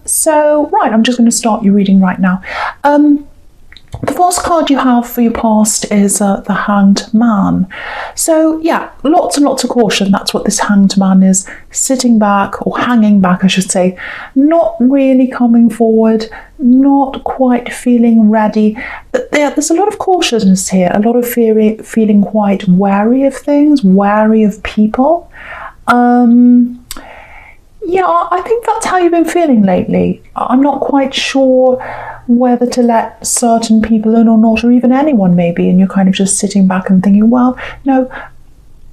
So, right, I'm just going to start your reading right now. The first card you have for your past is the Hanged Man. So yeah, lots and lots of caution. That's what this Hanged Man is. Sitting back, or hanging back I should say, not really coming forward, not quite feeling ready. There's a lot of cautiousness here, a lot of feeling quite wary of things, wary of people. Yeah, I think that's how you've been feeling lately. I'm not quite sure whether to let certain people in or not, or even anyone maybe, and you're kind of just sitting back and thinking, well, no,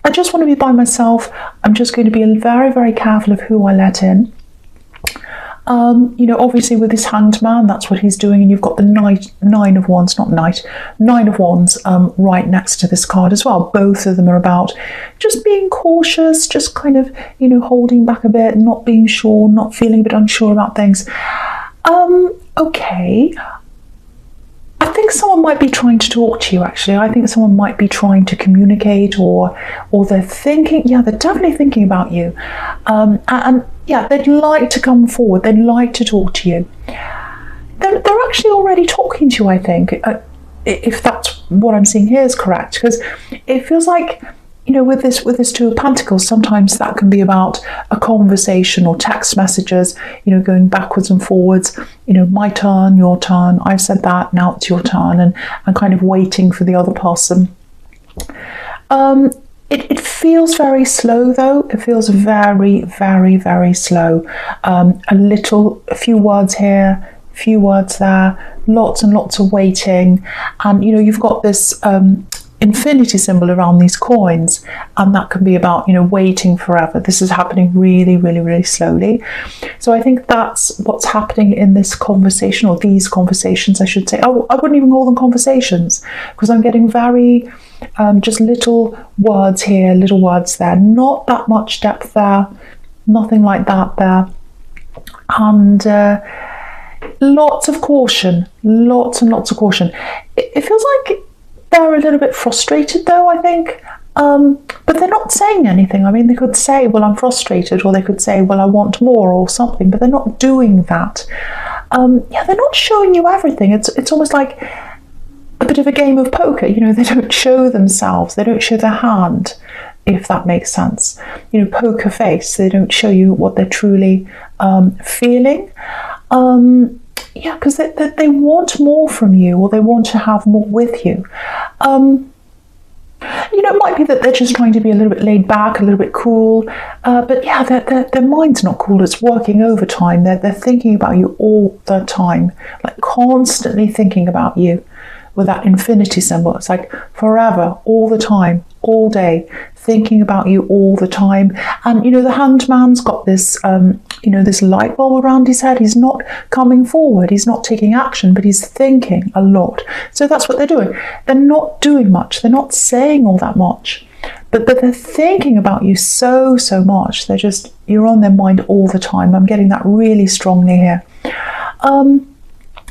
I just want to be by myself. I'm just going to be very, very careful of who I let in. Obviously with this Hanged Man, that's what he's doing, and you've got the Nine of Wands right next to this card as well. Both of them are about just being cautious, just kind of, holding back a bit, not being sure, not feeling a bit unsure about things. Okay. I think someone might be trying to talk to you, actually. I think someone might be trying to communicate, or they're thinking, they're definitely thinking about you. And they'd like to come forward. They'd like to talk to you. They're actually already talking to you, I think, if that's what I'm seeing here is correct, because it feels like, with this Two of Pentacles, sometimes that can be about a conversation or text messages, going backwards and forwards, my turn, your turn, I've said that, now it's your turn, and kind of waiting for the other person. It feels very slow though. It feels very, very, very slow. A few words here, a few words there, lots and lots of waiting. And, you've got this infinity symbol around these coins, and that can be about, waiting forever. This is happening really, really, really slowly. So I think that's what's happening in this conversation, or these conversations, I should say. Oh, I wouldn't even call them conversations, because I'm getting very just little words here, little words there, not that much depth there, nothing like that there, and lots of caution, lots and lots of caution. It feels like they're a little bit frustrated though, I think, but they're not saying anything. I mean, they could say, well, I'm frustrated, or they could say, well, I want more, or something, but they're not doing that. They're not showing you everything. It's almost like a bit of a game of poker. They don't show themselves, they don't show their hand, if that makes sense. Poker face, they don't show you what they're truly feeling. Because they want more from you, or they want to have more with you. It might be that they're just trying to be a little bit laid back, a little bit cool, but their mind's not cool. It's working overtime. They're thinking about you all the time, like constantly thinking about you with that infinity symbol. It's like forever, all the time, all day, thinking about you all the time. And the Hanged Man's got this this light bulb around his head. He's not coming forward, he's not taking action, but he's thinking a lot. So that's what they're doing. They're not doing much, they're not saying all that much, but they're thinking about you so much. You're on their mind all the time. I'm getting that really strongly here.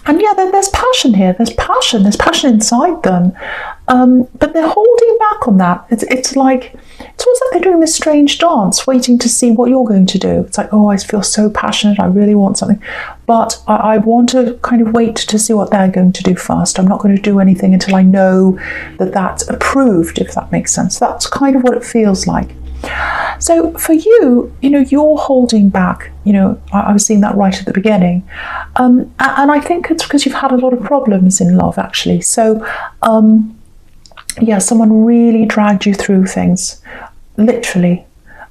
And there's passion here. There's passion inside them, but they're holding back on that. It's almost like they're doing this strange dance, waiting to see what you're going to do. It's like, oh, I feel so passionate, I really want something, but I want to kind of wait to see what they're going to do first. I'm not going to do anything until I know that that's approved, if that makes sense. That's kind of what it feels like. So for you, you're holding back. I was seeing that right at the beginning, and I think it's because you've had a lot of problems in love, actually. So someone really dragged you through things, literally.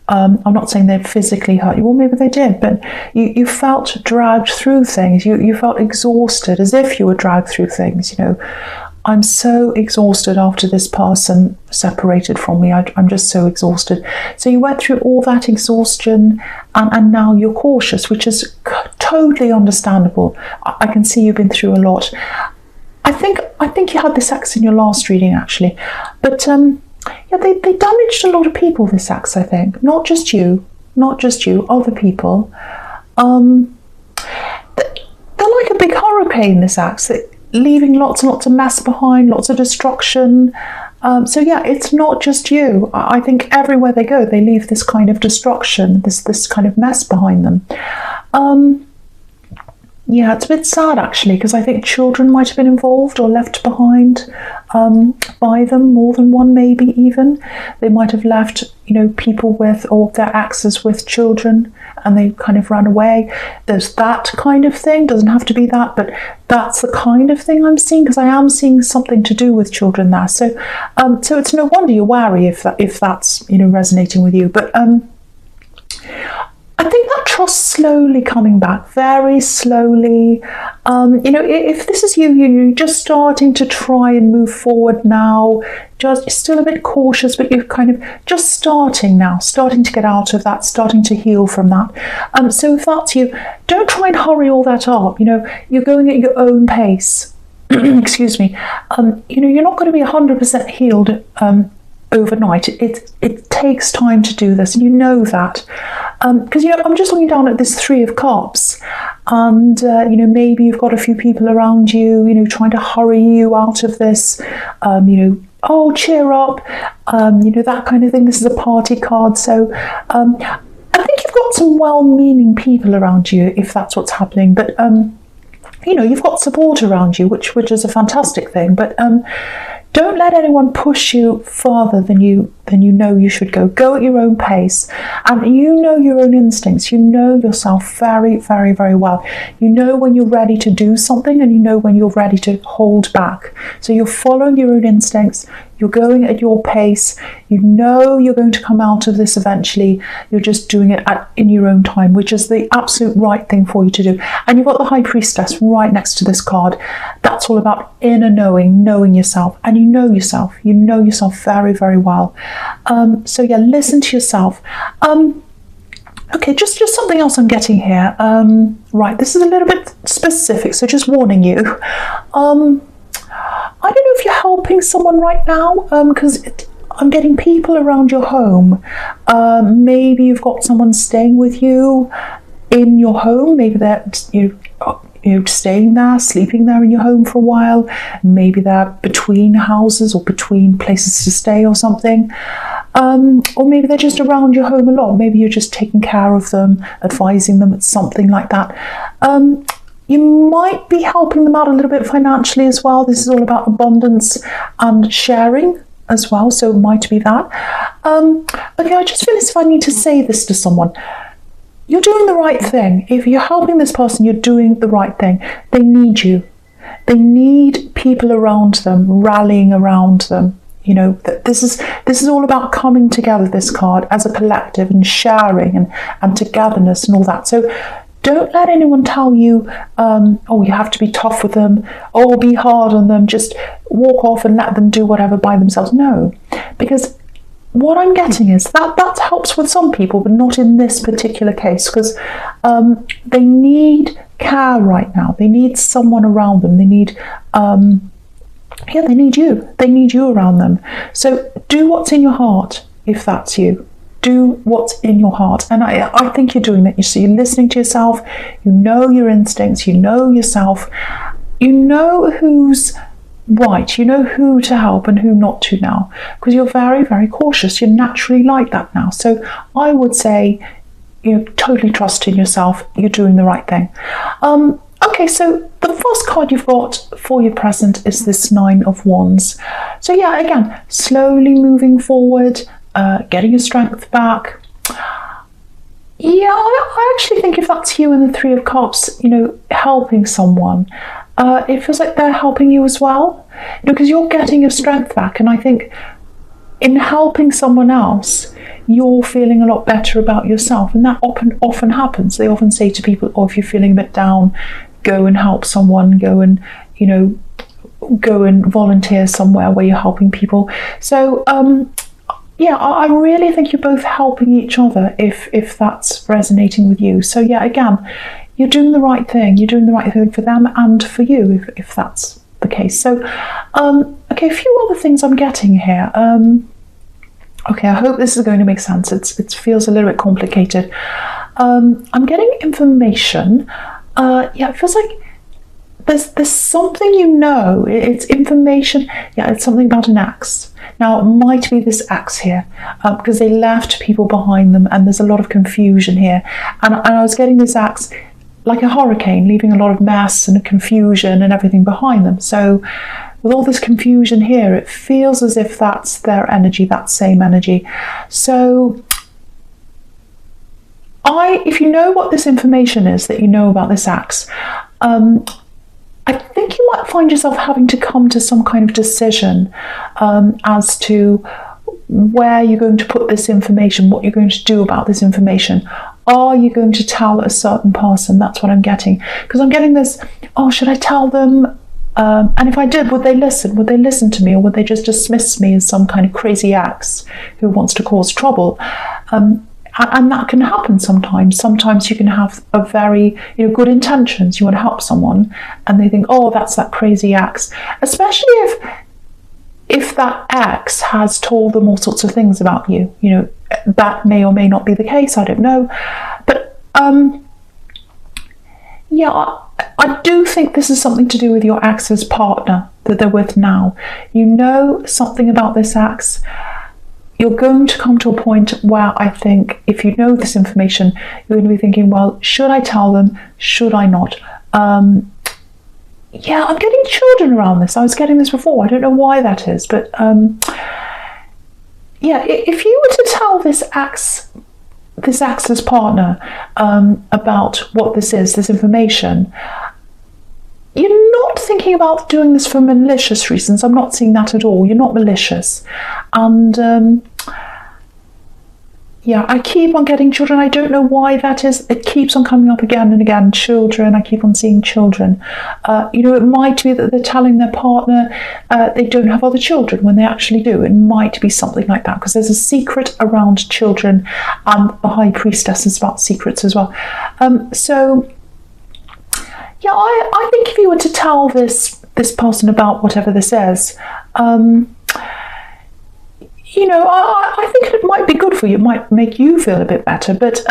I'm not saying they physically hurt you, well, maybe they did, but you felt dragged through things. You felt exhausted, as if you were dragged through things. I'm so exhausted after this person separated from me. I'm just so exhausted. So you went through all that exhaustion, and now you're cautious, which is totally understandable. I can see you've been through a lot. I think you had this ex in your last reading, actually, but they damaged a lot of people, this ex, I think. Not just you, other people. They're like a big hurricane, this ex, leaving lots and lots of mess behind, lots of destruction. It's not just you. I think everywhere they go, they leave this kind of destruction, this kind of mess behind them. Yeah, it's a bit sad actually, because I think children might have been involved or left behind by them, more than one maybe even. They might have left, people with, or their exes with children, and they kind of ran away. There's that kind of thing. Doesn't have to be that, but that's the kind of thing I'm seeing, because I am seeing something to do with children there. So it's no wonder you're wary if that's resonating with you. But I think that trust slowly coming back, very slowly. If this is you're just starting to try and move forward now, just still a bit cautious, but you're kind of just starting to get out of that, starting to heal from that. So if that's you, don't try and hurry all that up. You're going at your own pace. Excuse me. You're not going to be 100% healed overnight. It takes time to do this, and you know that, because I'm just looking down at this Three of Cups, and maybe you've got a few people around you trying to hurry you out of this, oh, cheer up, that kind of thing. This is a party card, so I think you've got some well-meaning people around you if that's what's happening, but you've got support around you, which is a fantastic thing, but don't let anyone push you farther than you know you should go. Go at your own pace, and your own instincts. You know yourself very, very, very well. You know when you're ready to do something, and you know when you're ready to hold back. So you're following your own instincts. You're going at your pace. You know you're going to come out of this eventually. You're just doing it in your own time, which is the absolute right thing for you to do. And you've got the High Priestess right next to this card. That's all about inner knowing yourself. And you know yourself. You know yourself very, very well. So yeah, listen to yourself. Okay, just something else I'm getting here. Right, this is a little bit specific, so just warning you. I don't know if you're helping someone right now, because I'm getting people around your home. Maybe you've got someone staying with you in your home. Maybe they're staying there, sleeping there in your home for a while. Maybe they're between houses or between places to stay or something. Or maybe they're just around your home a lot. Maybe you're just taking care of them, advising them, something like that. You might be helping them out a little bit financially as well. This is all about abundance and sharing as well, so it might be that. Okay, I just feel as if I need to say this to someone. You're doing the right thing. If you're helping this person, you're doing the right thing. They need you. They need people around them, rallying around them. This is all about coming together, this card, as a collective, and sharing and togetherness and all that. So don't let anyone tell you, oh, you have to be tough with them, or be hard on them, just walk off and let them do whatever by themselves. No, because what I'm getting is that helps with some people, but not in this particular case, because they need care right now. They need someone around them. They need, they need you. They need you around them. So do what's in your heart if that's you. Do what's in your heart. And I think you're doing that. You're listening to yourself. You know your instincts. You know yourself. You know who's right. You know who to help and who not to now, because you're very, very cautious. You're naturally like that now. So I would say totally trust in yourself. You're doing the right thing. Okay, so the first card you've got for your present is this Nine of Wands. So yeah, again, slowly moving forward, getting your strength back. Yeah, I actually think if that's you in the Three of Cups, helping someone, it feels like they're helping you as well, because you're getting your strength back. And I think in helping someone else, you're feeling a lot better about yourself. And that often happens. They often say to people, oh, if you're feeling a bit down, go and help someone, go and volunteer somewhere where you're helping people. So yeah, I really think you're both helping each other if that's resonating with you. So yeah, again, you're doing the right thing. You're doing the right thing for them and for you if that's the case. So okay, a few other things I'm getting here. Okay, I hope this is going to make sense. It feels a little bit complicated. I'm getting information. Yeah, it feels like there's something it's information. Yeah, it's something about an ex. Now, it might be this ex here, because they left people behind them, and there's a lot of confusion here. And I was getting this ex like a hurricane, leaving a lot of mess and confusion and everything behind them. So with all this confusion here, it feels as if that's their energy, that same energy. So if you know what this information is that you know about this axe, I think you might find yourself having to come to some kind of decision as to where you're going to put this information, what you're going to do about this information. Are you going to tell a certain person? That's what I'm getting. Because I'm getting this, oh, should I tell them? And if I did, would they listen? Would they listen to me, or would they just dismiss me as some kind of crazy axe who wants to cause trouble? And that can happen sometimes. Sometimes you can have a very, good intentions. You want to help someone, and they think, oh, that's that crazy axe. Especially if that ex has told them all sorts of things about you. That may or may not be the case. I don't know, but yeah, I do think this is something to do with your ex's partner that they're with now. You know something about this ex. You're going to come to a point where I think if you know this information, you're going to be thinking, well, should I tell them? Should I not? Yeah, I'm getting children around this. I was getting this before. I don't know why that is. But yeah, if you were to tell this ex's partner about what this is, this information, you're not thinking about doing this for malicious reasons. I'm not seeing that at all. You're not malicious. And yeah, I keep on getting children. I don't know why that is. It keeps on coming up again and again. Children, I keep on seeing children. It might be that they're telling their partner they don't have other children when they actually do. It might be something like that, because there's a secret around children, and the High Priestess is about secrets as well. So yeah, I think if you were to tell this person about whatever this is, I think it might be good for you. It might make you feel a bit better. But,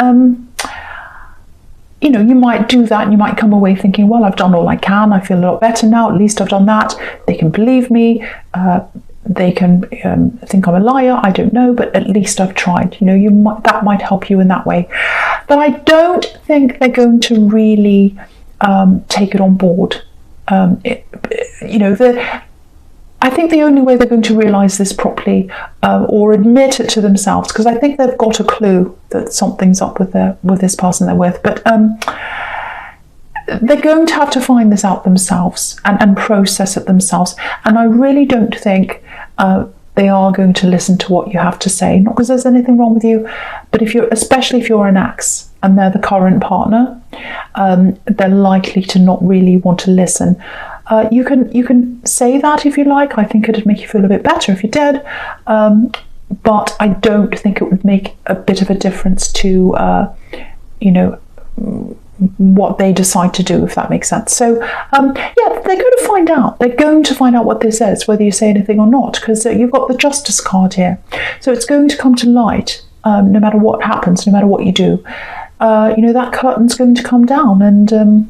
you might do that and you might come away thinking, well, I've done all I can. I feel a lot better now. At least I've done that. They can believe me. They can think I'm a liar. I don't know, but at least I've tried. That might help you in that way. But I don't think they're going to really take it on board. I think the only way they're going to realise this properly, or admit it to themselves, because I think they've got a clue that something's up with this person they're with, but they're going to have to find this out themselves and process it themselves. And I really don't think they are going to listen to what you have to say. Not because there's anything wrong with you, but especially if you're an ex and they're the current partner, they're likely to not really want to listen. You can say that if you like. I think it'd make you feel a bit better if you did, but I don't think it would make a bit of a difference to what they decide to do, if that makes sense. So yeah, they're going to find out. They're going to find out what this is, whether you say anything or not, because you've got the Justice card here. So it's going to come to light no matter what happens, no matter what you do. That curtain's going to come down, and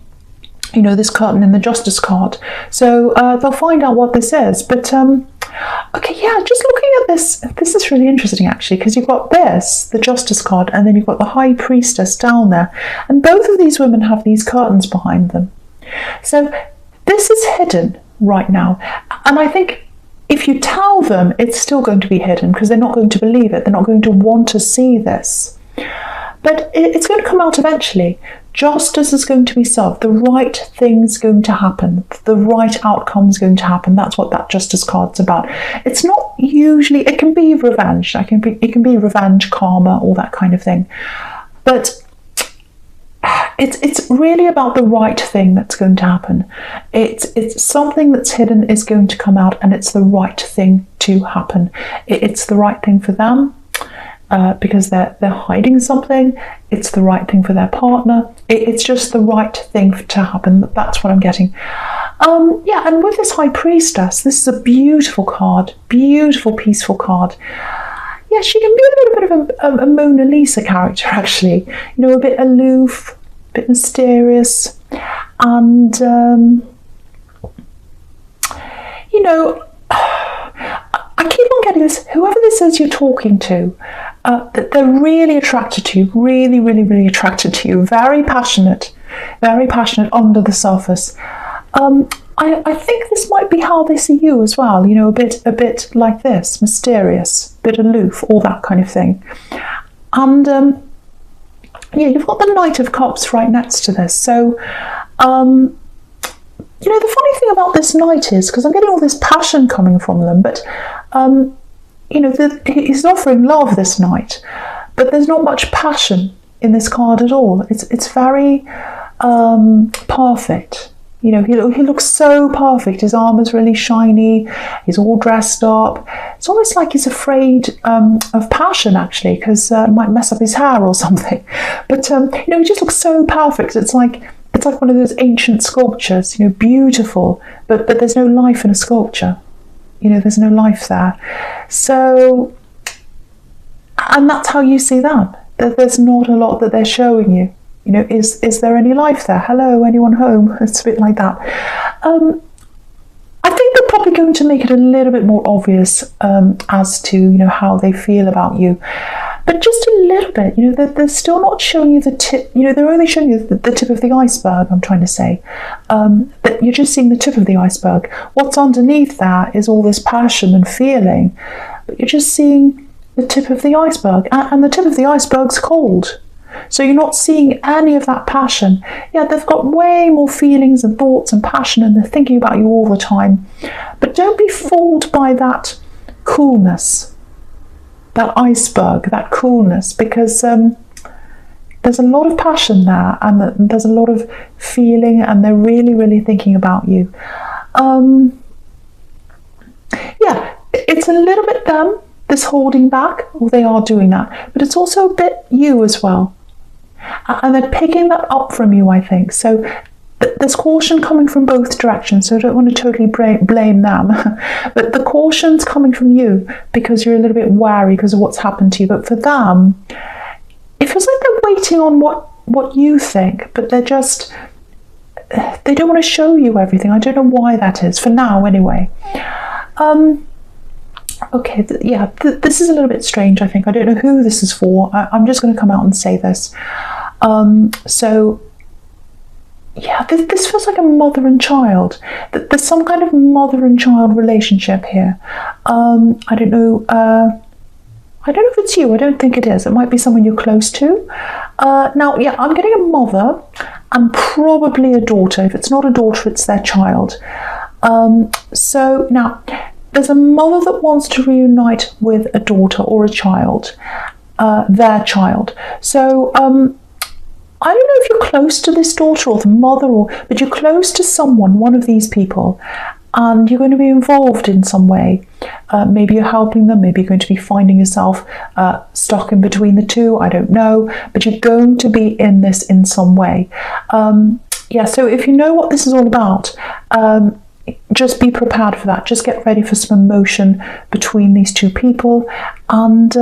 this curtain in the Justice card. So they'll find out what this is. But okay, yeah, just looking at this is really interesting actually, because you've got the Justice card, and then you've got the High Priestess down there, and both of these women have these curtains behind them. So this is hidden right now, and I think if you tell them, it's still going to be hidden, because they're not going to believe it. They're not going to want to see this. But it's going to come out eventually. Justice is going to be served. The right thing's going to happen. The right outcome's going to happen. That's what that Justice card's about. It's not usually, it can be revenge. It can be revenge, karma, all that kind of thing. But it's really about the right thing that's going to happen. It's something that's hidden is going to come out, and it's the right thing to happen. It's the right thing for them. Because they're hiding something. It's the right thing for their partner. It's just the right thing to happen. That's what I'm getting. Yeah, and with this High Priestess, this is a beautiful card, beautiful, peaceful card. Yeah, she can be a little bit of a Mona Lisa character, actually. A bit aloof, a bit mysterious, and I keep on getting this. Whoever this is you're talking to, they're really attracted to you, really, really, really attracted to you, very passionate. very passionate under the surface. I think this might be how they see you as well, you know, a bit like this, mysterious, a bit aloof, all that kind of thing. And yeah, you've got the Knight of Cups right next to this. So, you know, the funny thing about this Knight is, because I'm getting all this passion coming from them, but, you know, he's offering love, this Knight, but there's not much passion in this card at all. It's very perfect. You know, he looks so perfect. His armor's really shiny. He's all dressed up. It's almost like he's afraid of passion, actually, because it might mess up his hair or something. But you know, he just looks so perfect. It's like one of those ancient sculptures. You know, beautiful, but there's no life in a sculpture. You know, there's no life there. So, and that's how you see that. There's not a lot that they're showing you. You know, is there any life there? Hello, anyone home? It's a bit like that. I think they're probably going to make it a little bit more obvious as to, you know, how they feel about you. But just a little bit, you know, they're still not showing you the tip, you know, they're only showing you the tip of the iceberg, I'm trying to say. But you're just seeing the tip of the iceberg. What's underneath that is all this passion and feeling. But you're just seeing the tip of the iceberg. And the tip of the iceberg's cold. So you're not seeing any of that passion. Yeah, they've got way more feelings and thoughts and passion, and they're thinking about you all the time. But don't be fooled by that coolness, that iceberg, that coolness, because there's a lot of passion there, and there's a lot of feeling, and they're really, really thinking about you. Yeah, it's a little bit them, this holding back, or they are doing that, but it's also a bit you as well. And they're picking that up from you, I think. So there's caution coming from both directions, so I don't want to totally blame them. But the caution's coming from you because you're a little bit wary because of what's happened to you. But for them, it feels like they're waiting on what you think, but they don't want to show you everything. I don't know why that is, for now anyway. Okay, yeah, this is a little bit strange, I think. I don't know who this is for. I'm just going to come out and say this. So, yeah, this feels like a mother and child. There's some kind of mother and child relationship here. I don't know. I don't know if it's you. I don't think it is. It might be someone you're close to. Now, yeah, I'm getting a mother and probably a daughter. If it's not a daughter, it's their child. So now, there's a mother that wants to reunite with a daughter or a child, their child. So I don't know if you're close to this daughter or the mother, but you're close to someone, one of these people, and you're going to be involved in some way. Maybe you're helping them, maybe you're going to be finding yourself stuck in between the two, I don't know, but you're going to be in this in some way. Yeah, so if you know what this is all about, just be prepared for that. Just get ready for some emotion between these two people, and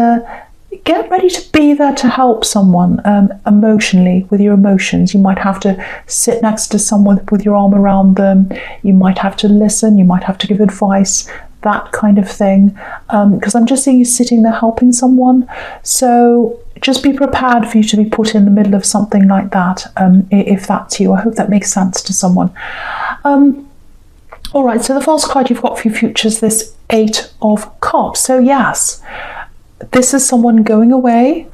get ready to be there to help someone emotionally with your emotions. You might have to sit next to someone with your arm around them. You might have to listen. You might have to give advice, that kind of thing. Because I'm just seeing you sitting there helping someone. So just be prepared for you to be put in the middle of something like that, if that's you. I hope that makes sense to someone. All right, so the first card you've got for your future is this 8 of Cups. So yes, this is someone going away,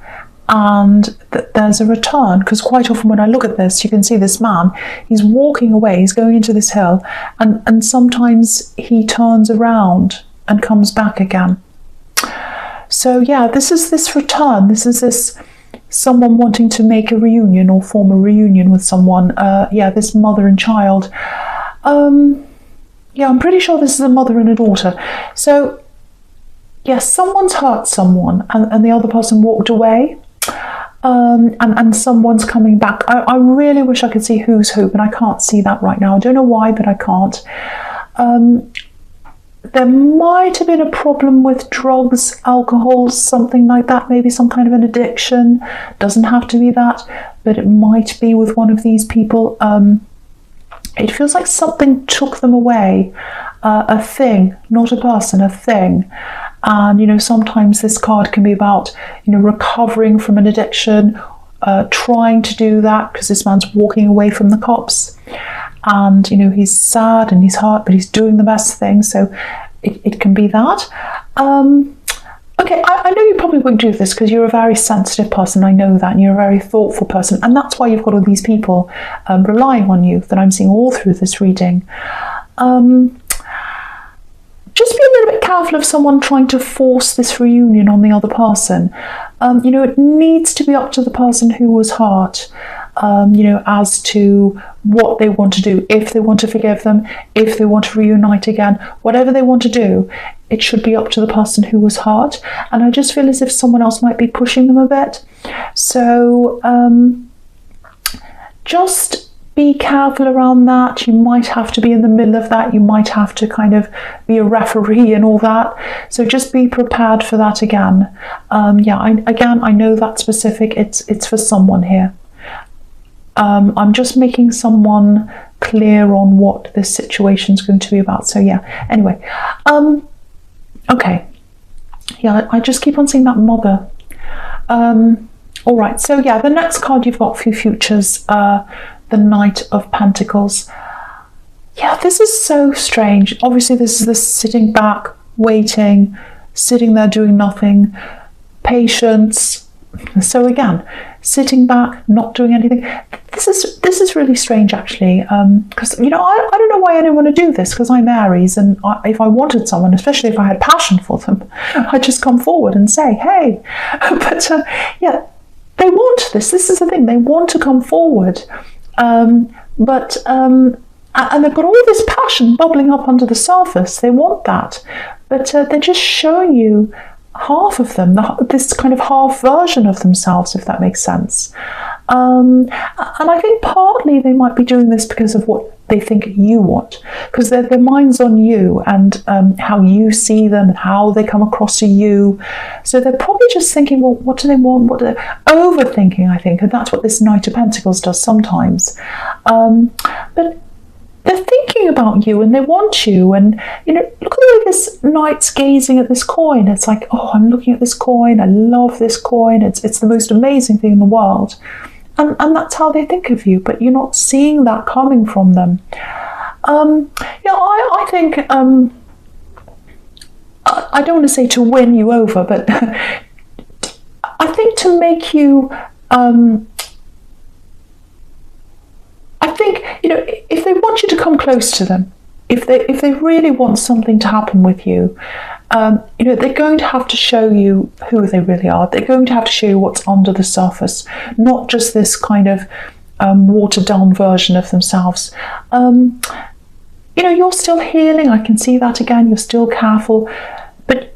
and there's a return, because quite often when I look at this, you can see this man, he's walking away, he's going into this hill, and sometimes he turns around and comes back again. So yeah, this is this return. This is this someone wanting to make a reunion or form a reunion with someone. Yeah, this mother and child. Yeah, I'm pretty sure this is a mother and a daughter. So, yes, someone's hurt someone, and the other person walked away, and someone's coming back. I really wish I could see who's who, but I can't see that right now. I don't know why, but I can't. There might have been a problem with drugs, alcohol, something like that, maybe some kind of an addiction. Doesn't have to be that, but it might be with one of these people. It feels like something took them away, a thing, not a person, a thing. And, you know, sometimes this card can be about, you know, recovering from an addiction, trying to do that because this man's walking away from the cops, and you know he's sad and he's hurt, but he's doing the best thing. So it can be that. Okay, I know you probably wouldn't do this because you're a very sensitive person. I know that, and you're a very thoughtful person, and that's why you've got all these people relying on you that I'm seeing all through this reading. Just be a little bit careful of someone trying to force this reunion on the other person. You know, it needs to be up to the person who was hurt, you know, as to what they want to do. If they want to forgive them, if they want to reunite again, whatever they want to do, it should be up to the person who was hurt. And I just feel as if someone else might be pushing them a bit. So just be careful around that. You might have to be in the middle of that. You might have to kind of be a referee and all that. So just be prepared for that again. Yeah, I know that's specific. It's for someone here. I'm just making someone clear on what this situation is going to be about. So yeah, anyway. Okay. Yeah, I just keep on seeing that mother. All right, so yeah, the next card you've got for futures, the Knight of Pentacles. Yeah, this is so strange. Obviously, this is this sitting back, waiting, sitting there doing nothing, patience. So again, sitting back, not doing anything. This is really strange, actually, because you know I don't know why anyone would do this, because I'm Aries, and if I wanted someone, especially if I had passion for them, I'd just come forward and say, hey. But yeah, they want this. This is the thing. They want to come forward. And they've got all this passion bubbling up under the surface. They want that, but they're just showing you half of them, this kind of half version of themselves, if that makes sense. And I think partly they might be doing this because of what they think you want, because their mind's on you and how you see them and how they come across to you. So they're probably just thinking, well, what do they want? What are they overthinking, I think, and that's what this Knight of Pentacles does sometimes. But they're thinking about you and they want you, and you know, look at the way this knight's gazing at this coin. It's like, oh, I'm looking at this coin, I love this coin, it's the most amazing thing in the world. And that's how they think of you, but you're not seeing that coming from them. Yeah, I think, I don't want to say to win you over, but I think to make you, I think, you know, if they want you to come close to them, if they really want something to happen with you, you know, they're going to have to show you who they really are. They're going to have to show you what's under the surface, not just this kind of watered down version of themselves. You know, you're still healing. I can see that again. You're still careful. But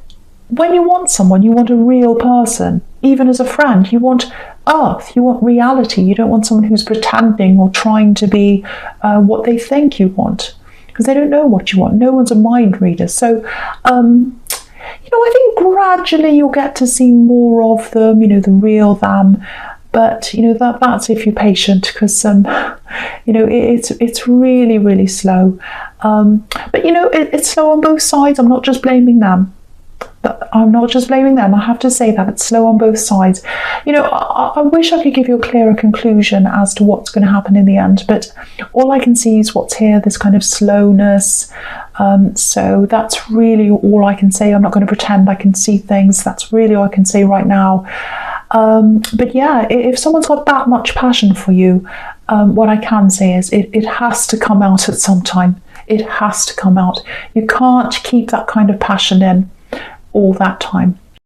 when you want someone, you want a real person. Even as a friend, you want earth, you want reality. You don't want someone who's pretending or trying to be what they think you want, because they don't know what you want. No one's a mind reader. So, you know, I think gradually you'll get to see more of them, you know, the real them. But, you know, that's if you're patient, because, you know, it's really, really slow. But, you know, it's slow on both sides. I'm not just blaming them. I have to say that it's slow on both sides. You know, I wish I could give you a clearer conclusion as to what's going to happen in the end, but all I can see is what's here, this kind of slowness. So that's really all I can say. I'm not going to pretend I can see things. That's really all I can say right now. But yeah, if someone's got that much passion for you, what I can say is it has to come out at some time. It has to come out. You can't keep that kind of passion in all that time.